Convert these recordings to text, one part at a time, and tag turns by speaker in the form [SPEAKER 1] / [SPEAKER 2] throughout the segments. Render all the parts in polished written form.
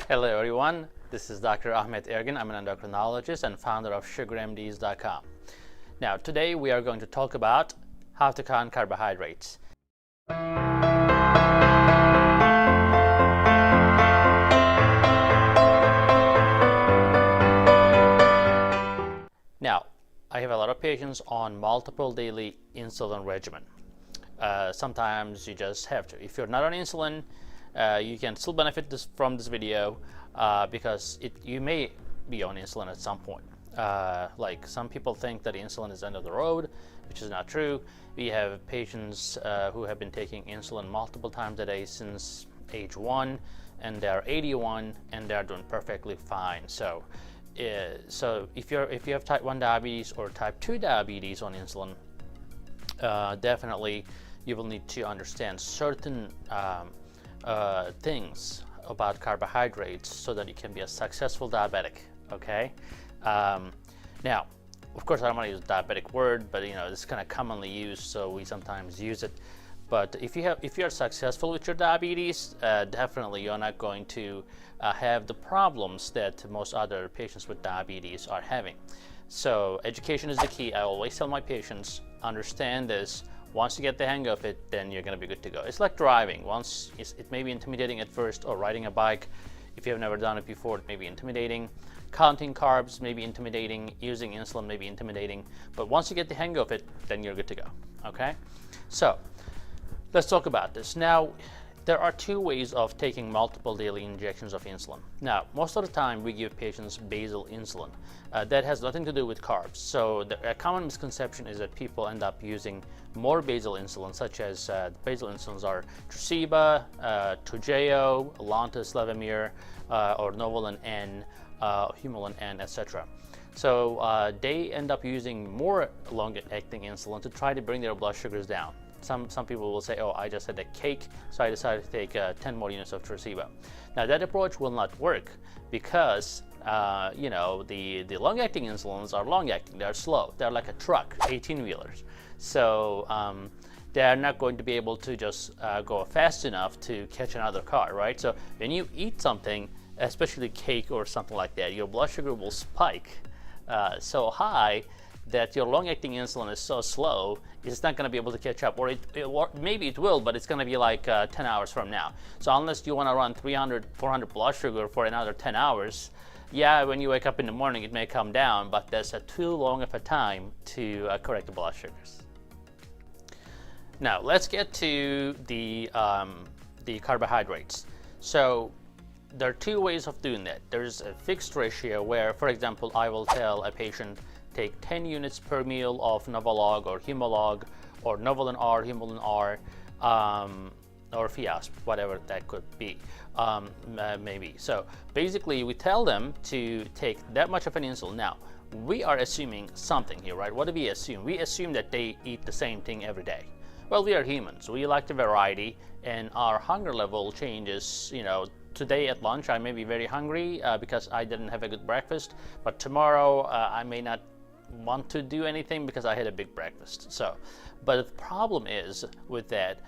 [SPEAKER 1] Hello everyone, this is Dr. Ahmet Ergin. I'm an endocrinologist and founder of SugarMDs.com. Now today we are going to talk about how to count carbohydrates. Now, I have a lot of patients on multiple daily insulin regimen. Sometimes you just have to. If you're not on insulin, you can still benefit from this video because you may be on insulin at some point. Like some people think that insulin is the end of the road, which is not true. We have patients who have been taking insulin multiple times a day since age 1, and they're 81 and they're doing perfectly fine. So if you have type 1 diabetes or type 2 diabetes on insulin, definitely you will need to understand certain things about carbohydrates so that you can be a successful diabetic. Okay. Now, of course, I don't want to use diabetic word, but this is kind of commonly used, so we sometimes use it. But if you're successful with your diabetes, definitely you're not going to have the problems that most other patients with diabetes are having. So education is the key. I always tell my patients, understand this. Once you get the hang of it, then you're going to be good to go. It's like driving. Once it may be intimidating at first, or riding a bike. If you have never done it before, it may be intimidating. Counting carbs may be intimidating. Using insulin may be intimidating. But once you get the hang of it, then you're good to go. Okay? So let's talk about this. Now, there are two ways of taking multiple daily injections of insulin. Now, most of the time we give patients basal insulin. That has nothing to do with carbs. So a common misconception is that people end up using more basal insulin, such as basal insulins are Tresiba, Toujeo, Lantus, Levemir, or Novolin N, Humulin N, etc. So they end up using more long-acting insulin to try to bring their blood sugars down. Some people will say, oh, I just had a cake, so I decided to take 10 more units of Tresiba. Now that approach will not work because the long-acting insulins are long-acting, they're slow, they're like a truck, 18-wheelers. So they're not going to be able to just go fast enough to catch another car, right? So when you eat something, especially cake or something like that, your blood sugar will spike so high that your long-acting insulin is so slow, it's not going to be able to catch up, or maybe it will, but it's going to be like 10 hours from now. So unless you want to run 300, 400 blood sugar for another 10 hours, yeah, when you wake up in the morning, it may come down, but that's too long of a time to correct the blood sugars. Now, let's get to the carbohydrates. So there are two ways of doing that. There's a fixed ratio where, for example, I will tell a patient, take 10 units per meal of Novolog or Humalog or Novolin R, Humulin R, or Fiasp, whatever that could be, maybe. So basically, we tell them to take that much of an insulin. Now, we are assuming something here, right? What do we assume? We assume that they eat the same thing every day. Well, we are humans. We like the variety, and our hunger level changes. Today at lunch, I may be very hungry because I didn't have a good breakfast, but tomorrow I may not want to do anything because I had a big breakfast. So, but the problem is with that,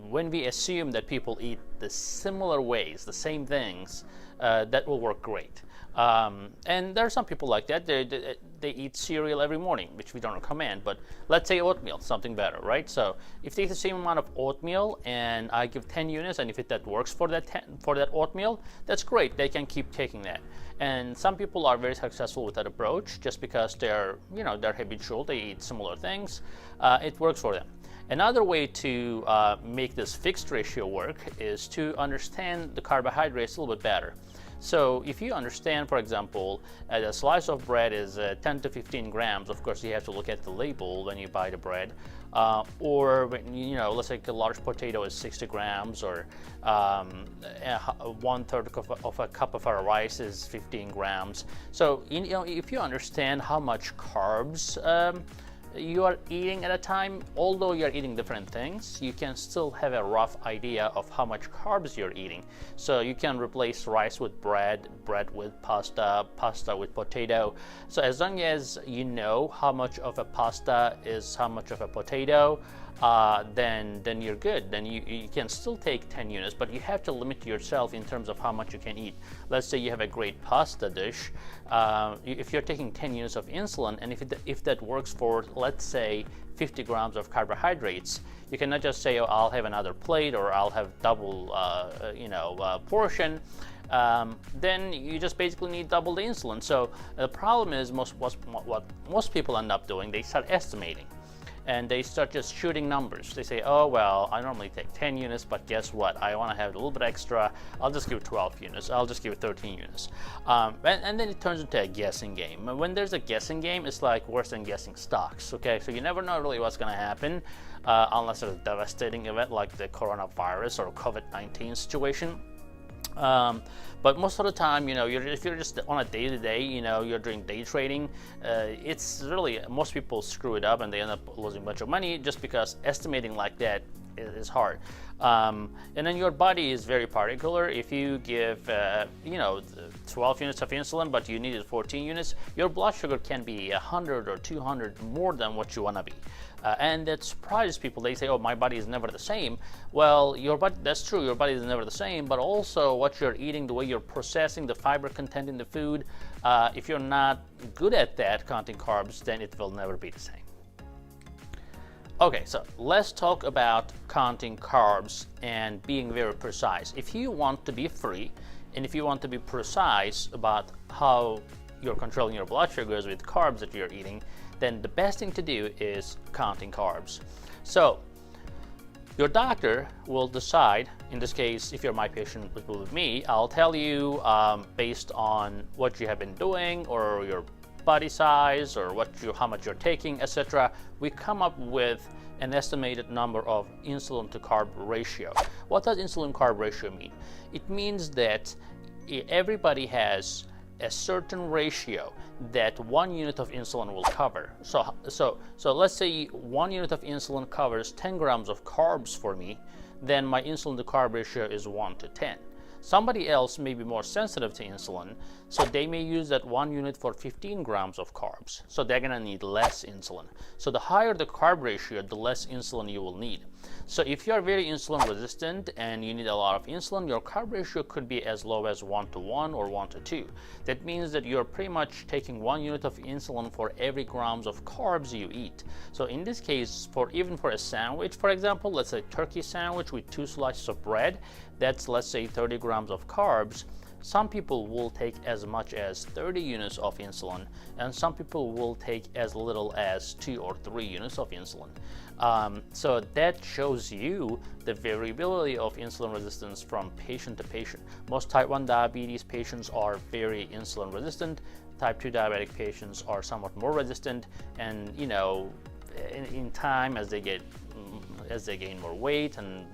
[SPEAKER 1] when we assume that people eat the similar ways, the same things, that will work great. And there are some people like that. They eat cereal every morning, which we don't recommend, but let's say oatmeal, something better, right? So if they eat the same amount of oatmeal and I give 10 units, and if that works for that oatmeal, that's great. They can keep taking that. And some people are very successful with that approach just because they're habitual, they eat similar things. It works for them. Another way to make this fixed ratio work is to understand the carbohydrates a little bit better. So if you understand, for example, a slice of bread is 10 to 15 grams, of course you have to look at the label when you buy the bread, or let's say a large potato is 60 grams, or 1/3 of a cup of our rice is 15 grams. So if you understand how much carbs you are eating at a time, although you're eating different things, you can still have a rough idea of how much carbs you're eating. So you can replace rice with bread, bread with pasta, pasta with potato. So as long as you know how much of a pasta is how much of a potato, then you're good. Then you can still take 10 units, but you have to limit yourself in terms of how much you can eat. Let's say you have a great pasta dish. If you're taking 10 units of insulin, and if that works for, let's say, 50 grams of carbohydrates, you cannot just say, oh, I'll have another plate, or I'll have double portion. Then you just basically need double the insulin. So the problem is what most people end up doing, they start estimating. And they start just shooting numbers. They say, oh, well, I normally take 10 units, but guess what? I want to have a little bit extra. I'll just give 12 units. I'll just give 13 units. And then it turns into a guessing game. When there's a guessing game, it's like worse than guessing stocks, okay? So you never know really what's going to happen unless there's a devastating event like the coronavirus or COVID-19 situation. But most of the time, if you're just on a day-to-day, you're doing day trading, it's really, most people screw it up and they end up losing a bunch of money just because estimating like that is hard. And then your body is very particular. If you give, 12 units of insulin, but you needed 14 units, your blood sugar can be 100 or 200 more than what you want to be. And that surprises people. They say, oh, my body is never the same. Well, your body, that's true, your body is never the same, but also what you're eating, the way you're processing the fiber content in the food, if you're not good at that, counting carbs, then it will never be the same. Okay, so let's talk about counting carbs and being very precise. If you want to be free, and if you want to be precise about how you're controlling your blood sugars with carbs that you're eating, then the best thing to do is counting carbs. So your doctor will decide, in this case, if you're my patient with me, I'll tell you based on what you have been doing or your body size or how much you're taking, etc. We come up with an estimated number of insulin to carb ratio. What does insulin carb ratio mean? It means that everybody has a certain ratio that 1 unit of insulin will cover. So let's say 1 unit of insulin covers 10 grams of carbs for me, then my insulin to carb ratio is 1 to 10. Somebody else may be more sensitive to insulin, so they may use that 1 unit for 15 grams of carbs. So they're gonna need less insulin. So the higher the carb ratio, the less insulin you will need. So if you're very insulin resistant and you need a lot of insulin, your carb ratio could be as low as 1 to 1 or 1 to 2. That means that you're pretty much taking 1 unit of insulin for every grams of carbs you eat. So in this case, even for a sandwich, for example, let's say turkey sandwich with 2 slices of bread, that's, let's say, 30 grams of carbs. Some people will take as much as 30 units of insulin, and some people will take as little as 2 or 3 units of insulin. So that shows you the variability of insulin resistance from patient to patient. Most type 1 diabetes patients are very insulin resistant. Type 2 diabetic patients are somewhat more resistant, and in time, as they gain more weight and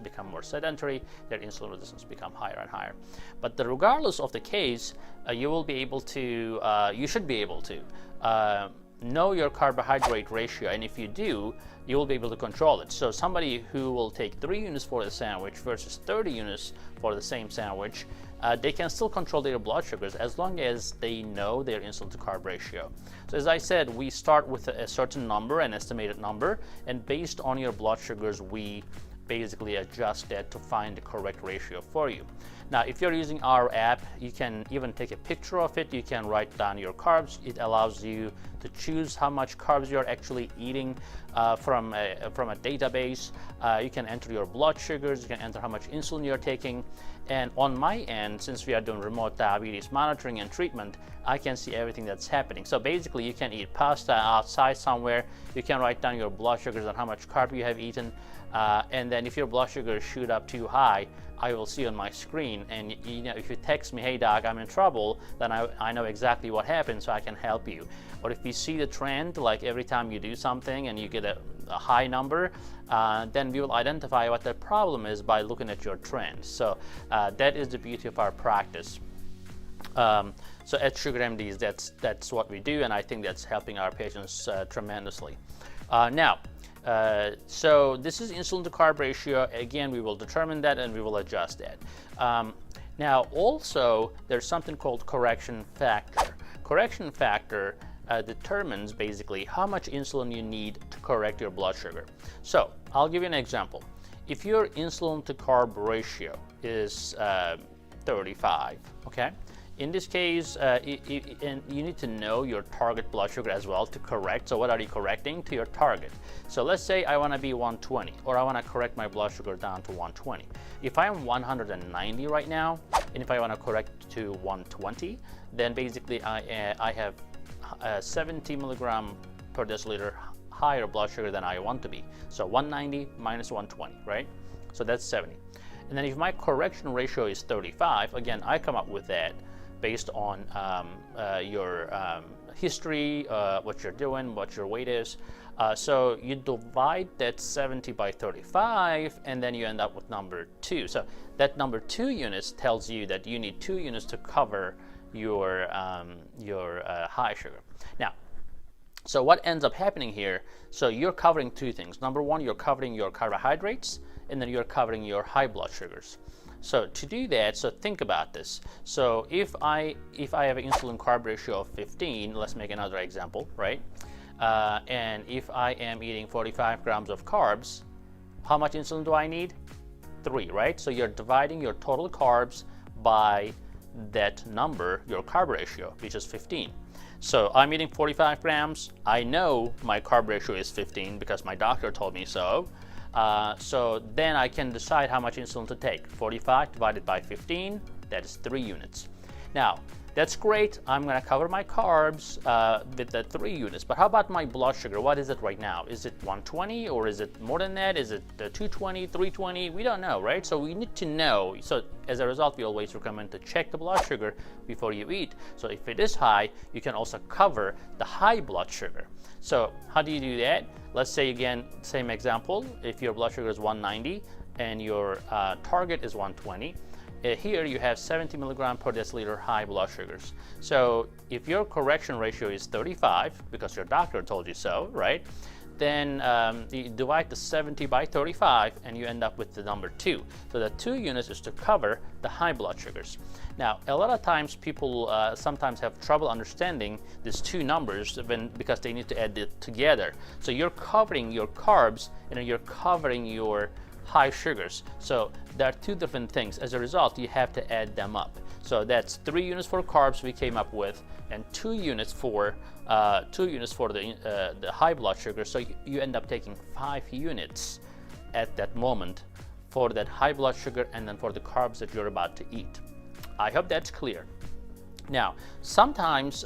[SPEAKER 1] become more sedentary, their insulin resistance become higher and higher. But regardless of the case, you should be able to know your carbohydrate ratio, and if you do, you will be able to control it. So somebody who will take 3 units for the sandwich versus 30 units for the same sandwich, they can still control their blood sugars as long as they know their insulin to carb ratio. So as I said, we start with a certain number, an estimated number, and based on your blood sugars, we basically adjust that to find the correct ratio for you. Now, if you're using our app, you can even take a picture of it. You can write down your carbs. It allows you to choose how much carbs you're actually eating from a database. You can enter your blood sugars. You can enter how much insulin you're taking. And on my end, since we are doing remote diabetes monitoring and treatment, I can see everything that's happening. So basically, you can eat pasta outside somewhere. You can write down your blood sugars and how much carb you have eaten. And then if your blood sugars shoot up too high, I will see on my screen. And if you text me, hey doc, I'm in trouble, then I know exactly what happened, so I can help you. But if we see the trend, like every time you do something and you get a high number, then we will identify what the problem is by looking at your trend. So that is the beauty of our practice. So at Sugar MDs, that's what we do, and I think that's helping our patients tremendously. So this is insulin to carb ratio. Again, we will determine that and we will adjust that. Now, also, there's something called correction factor. Correction factor determines basically how much insulin you need to correct your blood sugar. So I'll give you an example. If your insulin to carb ratio is 35, okay? In this case, and you need to know your target blood sugar as well to correct. So what are you correcting to your target? So let's say I want to be 120, or I want to correct my blood sugar down to 120. If I'm 190 right now, and if I want to correct to 120, then basically I have 70 milligram per deciliter higher blood sugar than I want to be. So 190 minus 120, right? So that's 70. And then if my correction ratio is 35, again, I come up with that based on your history, what you're doing, what your weight is. So you divide that 70 by 35, and then you end up with number 2. So that number 2 units tells you that you need 2 units to cover your high sugar. Now, so what ends up happening here, so you're covering 2 things. Number 1, you're covering your carbohydrates, and then you're covering your high blood sugars. So to do that, so think about this. So if I have an insulin carb ratio of 15, let's make another example, right? And if I am eating 45 grams of carbs, how much insulin do I need? 3, right? So you're dividing your total carbs by that number, your carb ratio, which is 15. So I'm eating 45 grams. I know my carb ratio is 15 because my doctor told me so. So then I can decide how much insulin to take. 45 divided by 15, that is 3 units. Now, that's great. I'm going to cover my carbs with the 3 units. But how about my blood sugar? What is it right now? Is it 120 or is it more than that? Is it 220, 320? We don't know, right? So we need to know. So as a result, we always recommend to check the blood sugar before you eat. So if it is high, you can also cover the high blood sugar. So how do you do that? Let's say again, same example. If your blood sugar is 190 and your target is 120, here you have 70 milligram per deciliter high blood sugars. So if your correction ratio is 35, because your doctor told you so, right? Then you divide the 70 by 35 and you end up with the number 2. So the 2 units is to cover the high blood sugars. Now, a lot of times people sometimes have trouble understanding these 2 numbers because they need to add it together. So you're covering your carbs and you're covering your high sugars. So there are 2 different things. As a result, you have to add them up. So that's 3 units for carbs we came up with, and 2 units for the high blood sugar. So you end up taking 5 units at that moment for that high blood sugar and then for the carbs that you're about to eat. I hope that's clear. Now, sometimes,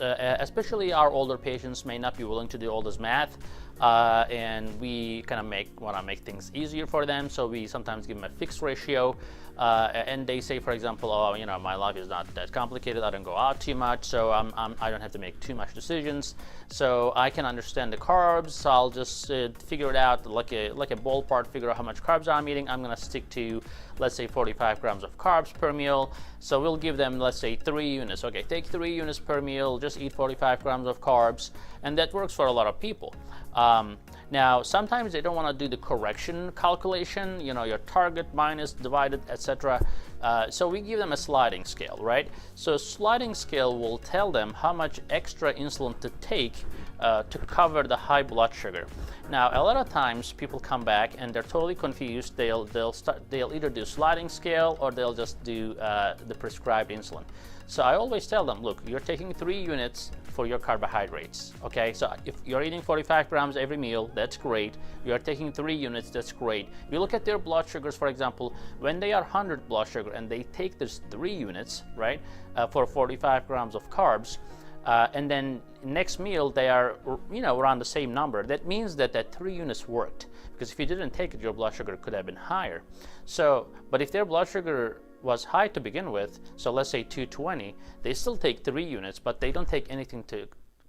[SPEAKER 1] especially our older patients may not be willing to do all this math. And we kind of want to make things easier for them, so we sometimes give them a fixed ratio, and they say, for example, oh, you know, my life is not that complicated, I don't go out too much, so I don't have to make too much decisions, so I can understand the carbs, so I'll just figure it out like a ballpark, figure out how much carbs I'm eating. I'm going to stick to, let's say, 45 grams of carbs per meal. So we'll give them, let's say, 3 units. Okay, take 3 units per meal, just eat 45 grams of carbs, and that works for a lot of people. Now, sometimes they don't want to do the correction calculation, you know, your target minus divided, etc. So we give them a sliding scale, right? So sliding scale will tell them how much extra insulin to take to cover the high blood sugar. Now, a lot of times people come back and they're totally confused. They'll either do sliding scale or they'll just do the prescribed insulin. So I always tell them, look, you're taking 3 units for your carbohydrates, okay? So if you're eating 45 grams every meal, that's great. You're taking 3 units, that's great. You look at their blood sugars, for example, when they are 100 blood sugar and they take this 3 units, right, for 45 grams of carbs, and then next meal they are, you know, around the same number. That means that 3 units worked, because if you didn't take it, your blood sugar could have been higher. So, but if their blood sugar was high to begin with, so let's say 220, they still take 3 units, but they don't take anything to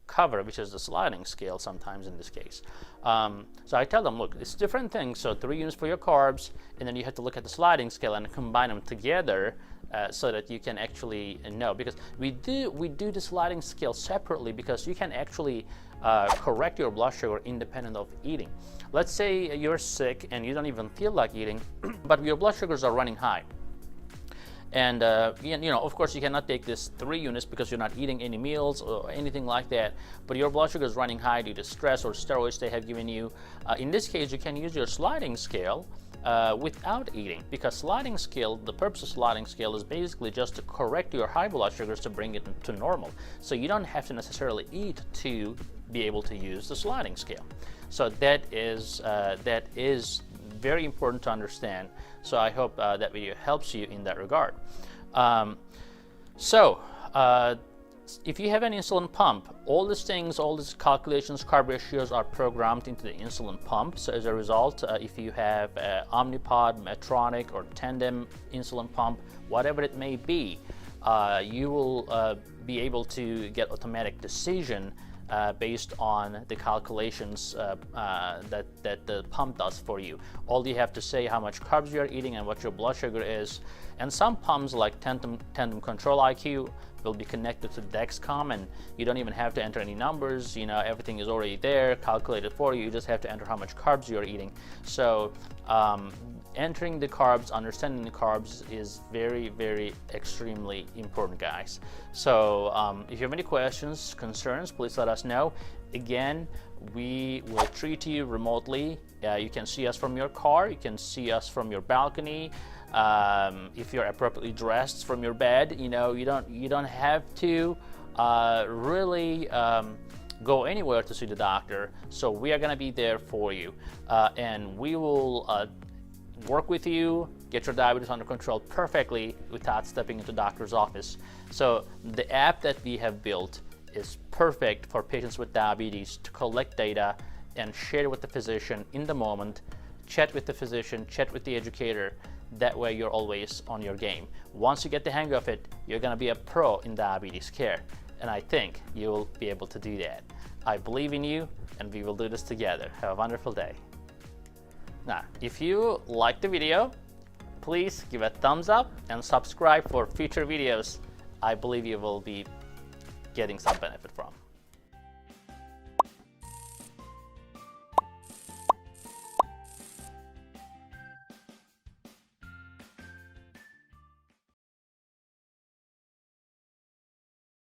[SPEAKER 1] cover, which is the sliding scale sometimes in this case. So I tell them, look, it's different things. So 3 units for your carbs, and then you have to look at the sliding scale and combine them together so that you can actually know, because we do the sliding scale separately, because you can actually correct your blood sugar independent of eating. Let's say you're sick and you don't even feel like eating, but your blood sugars are running high. And of course, you cannot take this 3 units because you're not eating any meals or anything like that, but your blood sugar is running high due to stress or steroids they have given you. In this case, you can use your sliding scale without eating, because sliding scale, the purpose of sliding scale is basically just to correct your high blood sugars to bring it to normal. So you don't have to necessarily eat to be able to use the sliding scale. So that is very important to understand. So I hope that video helps you in that regard. If you have an insulin pump, all these things, all these calculations, carb ratios are programmed into the insulin pump. So as a result, if you have Omnipod, Medtronic, or Tandem insulin pump, whatever it may be, you will be able to get automatic decision based on the calculations that the pump does for you. All you have to say how much carbs you are eating and what your blood sugar is. And some pumps like Tandem Control IQ will be connected to Dexcom, and you don't even have to enter any numbers. Everything is already there, calculated for you. You just have to enter how much carbs you're eating. So entering the carbs, understanding the carbs is very, very extremely important, guys. So if you have any questions, concerns, please let us know. Again, we will treat you remotely. You can see us from your car, you can see us from your balcony. If you're appropriately dressed from your bed, you don't have to really go anywhere to see the doctor. So we are going to be there for you, and we will work with you, get your diabetes under control perfectly without stepping into doctor's office. So the app that we have built is perfect for patients with diabetes to collect data and share with the physician in the moment, chat with the physician, chat with the educator. That way you're always on your game. Once you get the hang of it, you're going to be a pro in diabetes care, and I think you'll be able to do that. I believe in you, and we will do this together. Have a wonderful day. Now, if you like the video, please give a thumbs up and subscribe for future videos. I believe you will be getting some benefit from.